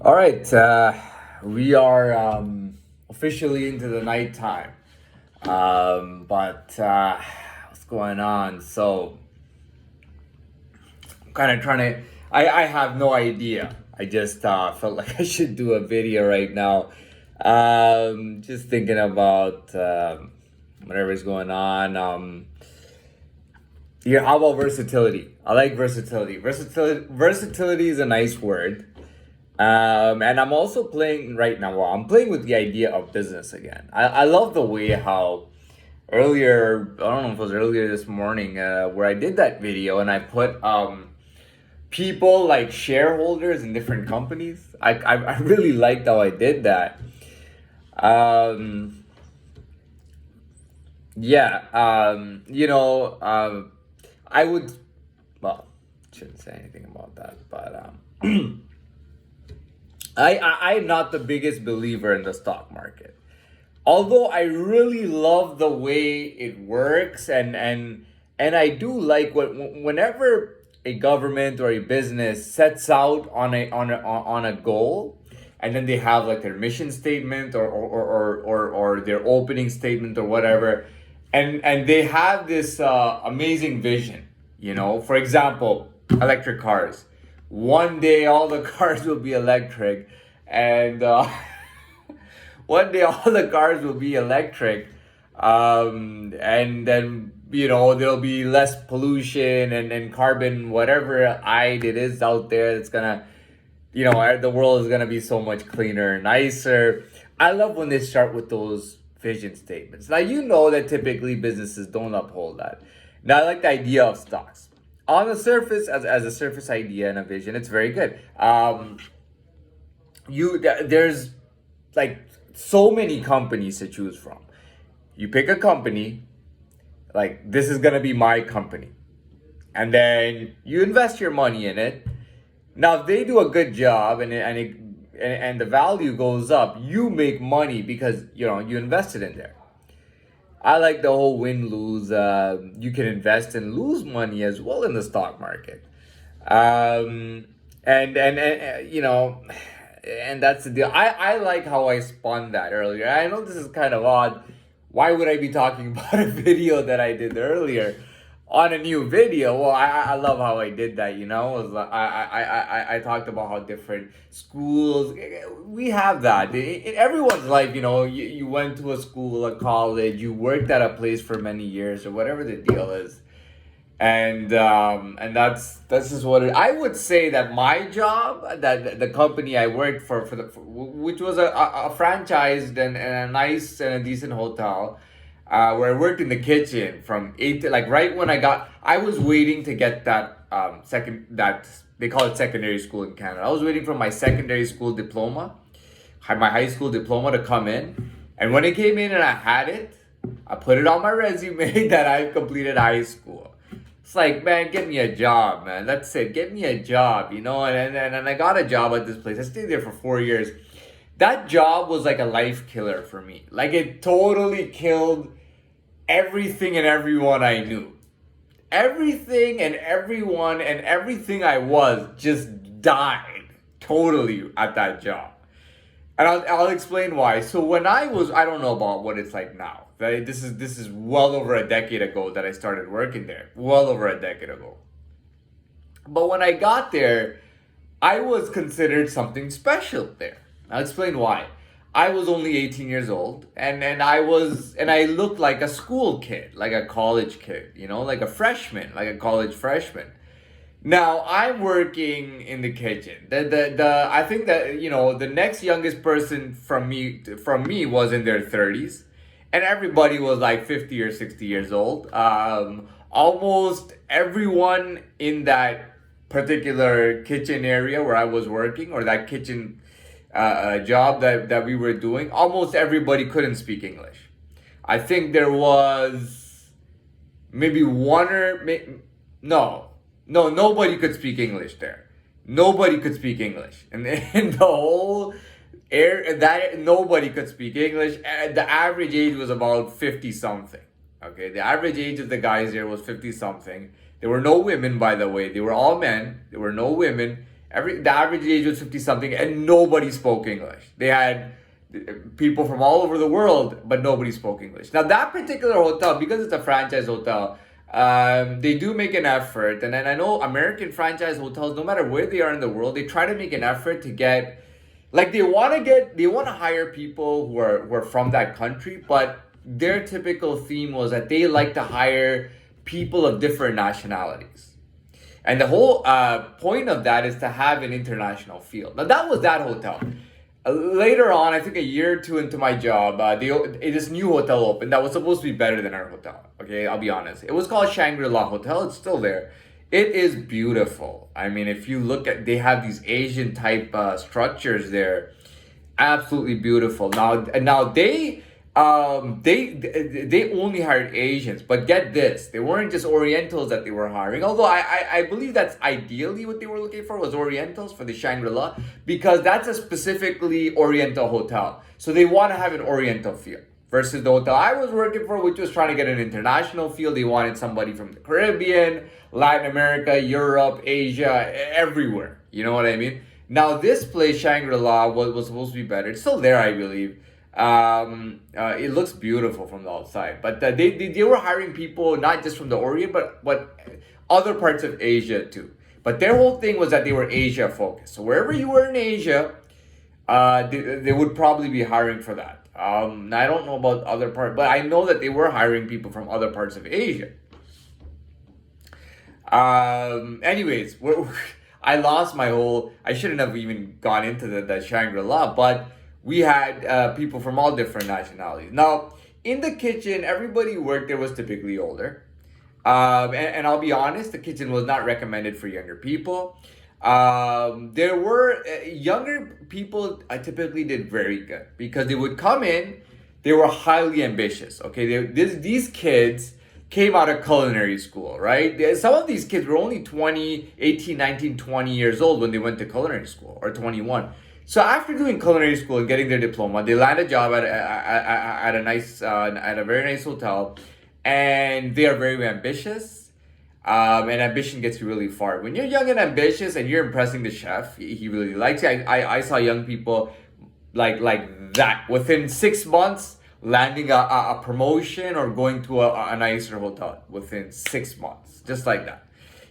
All right, we are officially into the nighttime. But what's going on? So I'm kind of trying to. I have no idea. I just felt like I should do a video right now. Just thinking about whatever's going on. Yeah, how about versatility? I like versatility. Versatility is a nice word. And I'm also playing right now. Well, I'm playing with the idea of business again. I love the way how earlier, I don't know if it was earlier this morning, where I did that video and I put people like shareholders in different companies. I really liked how I did that. Um, yeah, I would, well, shouldn't say anything about that, but I'm not the biggest believer in the stock market. Although I really love the way it works, and I do like whenever a government or a business sets out on a goal, and then they have like their mission statement or their opening statement or whatever, and they have this amazing vision. For example, electric cars. One day all the cars will be electric, and one day all the cars will be electric, and then there'll be less pollution and carbon, whatever it is out there that's gonna, the world is gonna be so much cleaner and nicer. I love when they start with those vision statements. Now you know that typically businesses don't uphold that. Now I like the idea of stocks on the surface, as a surface idea and a vision. It's very good. There's like so many companies to choose from. You pick a company, like this is gonna be my company, and then you invest your money in it. Now, if they do a good job and the value goes up, you make money because you invested in there. I like the whole win lose. You can invest and lose money as well in the stock market. And that's the deal. I like how I spun that earlier. I know this is kind of odd. Why would I be talking about a video that I did earlier on a new video? Well, I love how I did that. It was like, I talked about how different schools, we have that in everyone's life. You went to a school, a college, you worked at a place for many years or whatever the deal is, and that's just what I would say that my job, that the company I worked for which was a franchised and a nice and a decent hotel, where I worked in the kitchen from 8 to, like, right when I was waiting to get that that they call it secondary school in Canada. I was waiting for my secondary school diploma, my high school diploma to come in, and when it came in and I had it, I put it on my resume that I completed high school. It's like, man, get me a job, man. That's it. Get me a job, and I got a job at this place. I stayed there for 4 years. That job was like a life killer for me. Like, it totally killed everything and everyone I knew. Everything and everyone and everything I was just died totally at that job. And I'll explain why. So when I don't know about what it's like now. Right? This is well over a decade ago that I started working there. Well over a decade ago. But when I got there, I was considered something special there. I'll explain why. I was only 18 years old, and I looked like a school kid, like a college kid, like a freshman, like a college freshman. Now I'm working in the kitchen. The I think that the next youngest person from me was in their 30s, and everybody was like 50 or 60 years old. Almost everyone in that particular kitchen area where I was working, or that kitchen job that we were doing, almost everybody couldn't speak English. I think there was maybe one or no, no, nobody could speak English there. Nobody could speak English, and in the whole air that nobody could speak English. The average age was about 50 something. Okay, the average age of the guys there was 50 something. There were no women, by the way. They were all men. There were no women, The average age was 50 something, and nobody spoke English. They had people from all over the world, but nobody spoke English. Now that particular hotel, because it's a franchise hotel, they do make an effort, and then I know American franchise hotels, no matter where they are in the world, they try to make an effort to get, like they want to hire people who are from that country, but their typical theme was that they like to hire people of different nationalities. And the whole point of that is to have an international feel. Now that was that hotel. Later on, I think a year or two into my job, this new hotel opened that was supposed to be better than our hotel. Okay, I'll be honest. It was called Shangri-La Hotel. It's still there. It is beautiful. I mean, if you look at, they have these Asian type structures there, absolutely beautiful. Now they only hired Asians, but get this, they weren't just Orientals that they were hiring. Although I believe that's ideally what they were looking for, was Orientals for the Shangri-La, because that's a specifically Oriental hotel. So they want to have an Oriental feel. Versus the hotel I was working for, which was trying to get an international feel. They wanted somebody from the Caribbean, Latin America, Europe, Asia, everywhere. You know what I mean? Now this place, Shangri-La, was supposed to be better. It's still there, I believe. It looks beautiful from the outside, but they were hiring people not just from the Orient, but other parts of Asia too. But their whole thing was that they were Asia focused. So wherever you were in Asia, they would probably be hiring for that. I don't know about other parts, but I know that they were hiring people from other parts of Asia. Anyways, I lost my whole. I shouldn't have even gone into the Shangri-La, but we had people from all different nationalities. Now, in the kitchen, everybody who worked there was typically older. And I'll be honest, the kitchen was not recommended for younger people. There were younger people. I typically did very good because they would come in. They were highly ambitious. Okay, these kids came out of culinary school, right? Some of these kids were only 20, 18, 19, 20 years old when they went to culinary school, or 21. So after doing culinary school and getting their diploma, they land a job at a very nice hotel, and they are very ambitious. And ambition gets you really far. When you're young and ambitious and you're impressing the chef, he really likes you. I saw young people like that within 6 months landing a promotion or going to a nicer hotel within 6 months, just like that.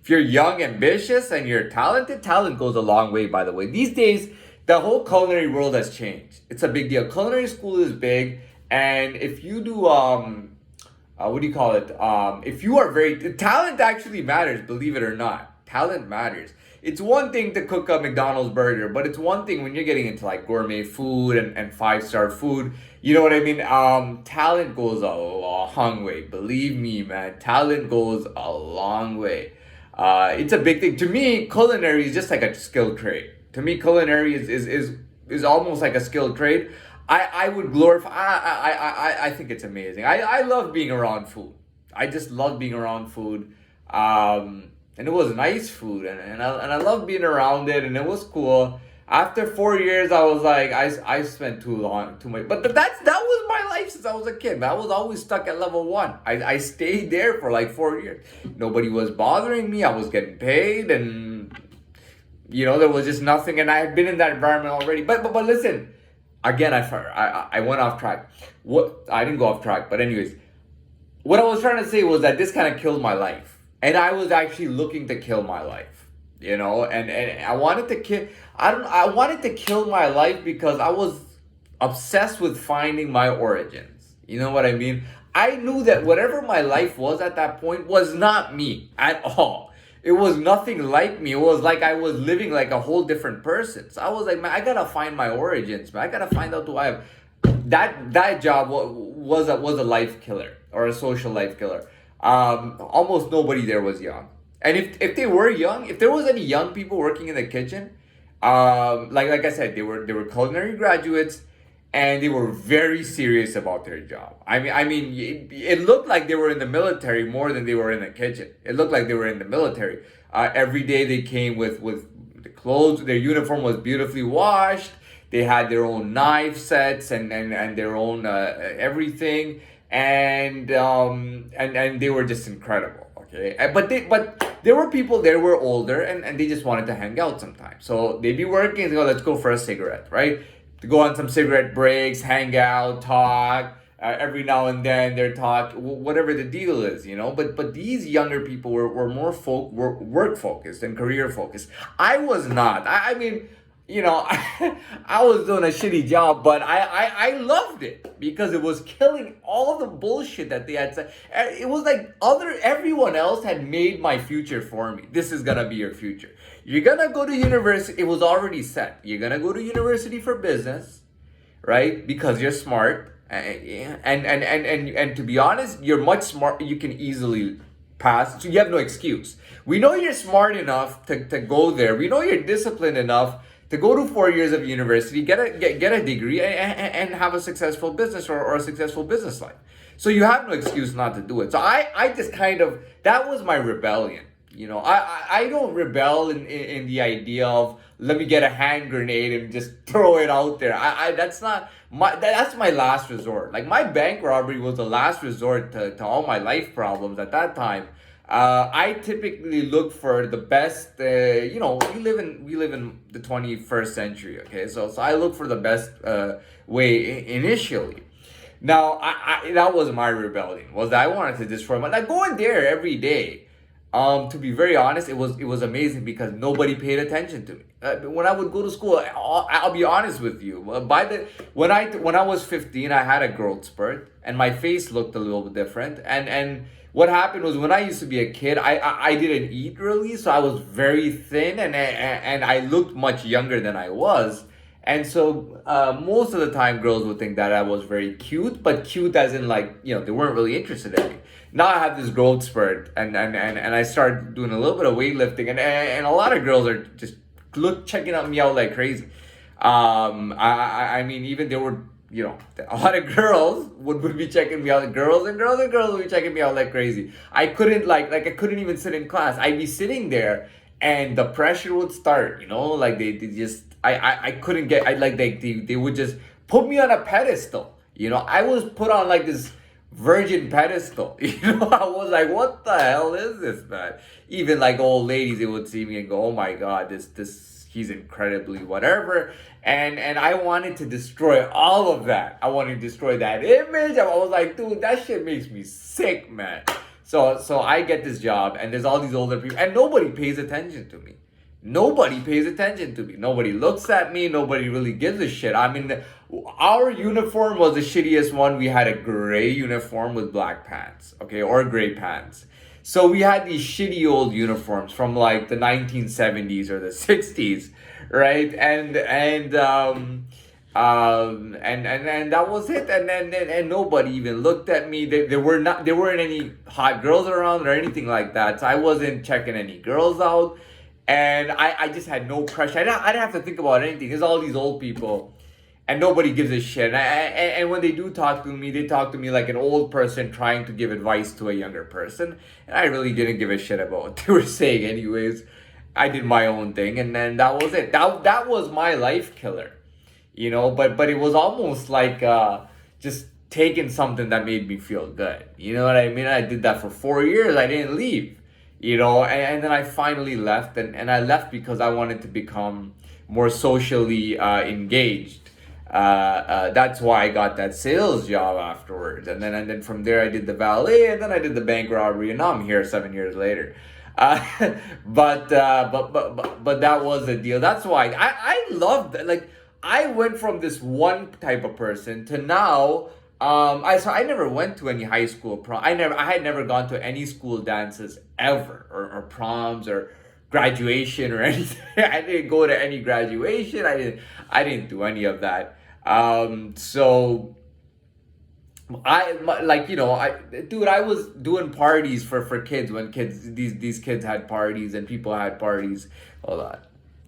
If you're young, ambitious, and you're talented, talent goes a long way, by the way. These days, the whole culinary world has changed. It's a big deal. Culinary school is big, and if you do what do you call it? If you are talent actually matters, believe it or not. Talent matters. It's one thing to cook a McDonald's burger, but it's one thing when you're getting into like gourmet food and 5-star food. You know what I mean? Talent goes a long way. Believe me, man. Talent goes a long way. It's a big thing. To me, culinary is just like a skilled trade. To me, culinary is almost like a skilled trade. I would glorify. I think it's amazing. I love being around food. I just love being around food. And it was nice food, and I love being around it, and it was cool. After 4 years, I was like, I spent too much. But that was my life since I was a kid. I was always stuck at level 1. I stayed there for like 4 years. Nobody was bothering me. I was getting paid, and there was just nothing. And I had been in that environment already. But listen. Again, I went off track. I didn't go off track, but anyways, what I was trying to say was that this kind of killed my life, and I was actually looking to kill my life, and I wanted to kill. I wanted to kill my life because I was obsessed with finding my origins. You know what I mean? I knew that whatever my life was at that point was not me at all. It was nothing like me. It was like I was living like a whole different person. So I was like, man, I gotta find my origins, man. I gotta find out who I am. That job was a life killer, or a social life killer. Almost nobody there was young. And if they were young, if there was any young people working in the kitchen, like I said, they were culinary graduates, and they were very serious about their job. I mean, it looked like they were in the military more than they were in the kitchen. It looked like they were in the military. Every day they came with the clothes. Their uniform was beautifully washed. They had their own knife sets and their own everything, and they were just incredible. Okay, but there were people there who were older, and they just wanted to hang out sometimes. So they'd be working and they go, let's go for a cigarette, right? To go on some cigarette breaks, hang out, talk. Every now and then they're talk, whatever the deal is, you know. But these younger people were more work focused and career focused. I was not. I mean, you know, I was doing a shitty job, but I loved it because it was killing all the bullshit that they had said. It was like everyone else had made my future for me. This is gonna be your future. You're gonna go to university. It was already set. You're gonna go to university for business, right? Because you're smart. And to be honest, you're much smart. You can easily pass. So you have no excuse. We know you're smart enough to go there. We know you're disciplined enough to go to 4 years of university, get a degree, and have a successful business or a successful business life. So you have no excuse not to do it. So I just kind of, that was my rebellion. You know, I don't rebel in the idea of let me get a hand grenade and just throw it out there. That's not that's my last resort. Like my bank robbery was the last resort to all my life problems at that time. I typically look for the best. You know, we live in the 21st century. Okay, so I look for the best way initially. Now, that was my rebellion. Was that I wanted to destroy my like going there every day. To be very honest, it was amazing because nobody paid attention to me. When I would go to school, I'll be honest with you. When I was 15, I had a growth spurt, and my face looked a little bit different. And what happened was when I used to be a kid, I didn't eat really, so I was very thin, and I looked much younger than I was. And so most of the time, girls would think that I was very cute, but cute as in like, you know, they weren't really interested in me. Now I have this growth spurt, and I started doing a little bit of weightlifting, and a lot of girls are just checking out me out like crazy. I mean, even there were, you know, a lot of girls would be checking me out. Girls would be checking me out like crazy. I couldn't I couldn't even sit in class. I'd be sitting there, and the pressure would start. You know, like they just I couldn't get. They would just put me on a pedestal. You know, I was put on like this virgin pedestal. You know, I was like, what the hell is this, man? Even like old ladies, they would see me and go, oh my god, this he's incredibly whatever. And I wanted to destroy all of that. I wanted to destroy that image. I was like, dude, that shit makes me sick, man. So I get this job, and there's all these older people, and nobody pays attention to me. Nobody pays attention to me. Nobody looks at me. Nobody really gives a shit. I mean, our uniform was the shittiest one. We had a gray uniform with black pants, okay, or gray pants. So we had these shitty old uniforms from like the 1970s or the 60s, right? And that was it. And nobody even looked at me. There weren't any hot girls around or anything like that. So I wasn't checking any girls out. And I just had no pressure. I didn't have to think about anything. There's all these old people, and nobody gives a shit. And when they do talk to me, they talk to me like an old person trying to give advice to a younger person. And I really didn't give a shit about what they were saying anyways. I did my own thing, and then that was it. That was my life killer, you know. But it was almost like just taking something that made me feel good. You know what I mean? I did that for 4 years. I didn't leave. You know, and then I finally left, and I left because I wanted to become more socially engaged. That's why I got that sales job afterwards, and then from there I did the valet, and then I did the bank robbery, and now I'm here 7 years later. Uh, but that was the deal. That's why I loved that. Like I went from this one type of person to now. I never went to any high school prom. I had never gone to any school dances ever, or proms or graduation or anything. I didn't go to any graduation. I didn't do any of that. So I was doing parties for kids when these kids had parties and people had parties. Hold on.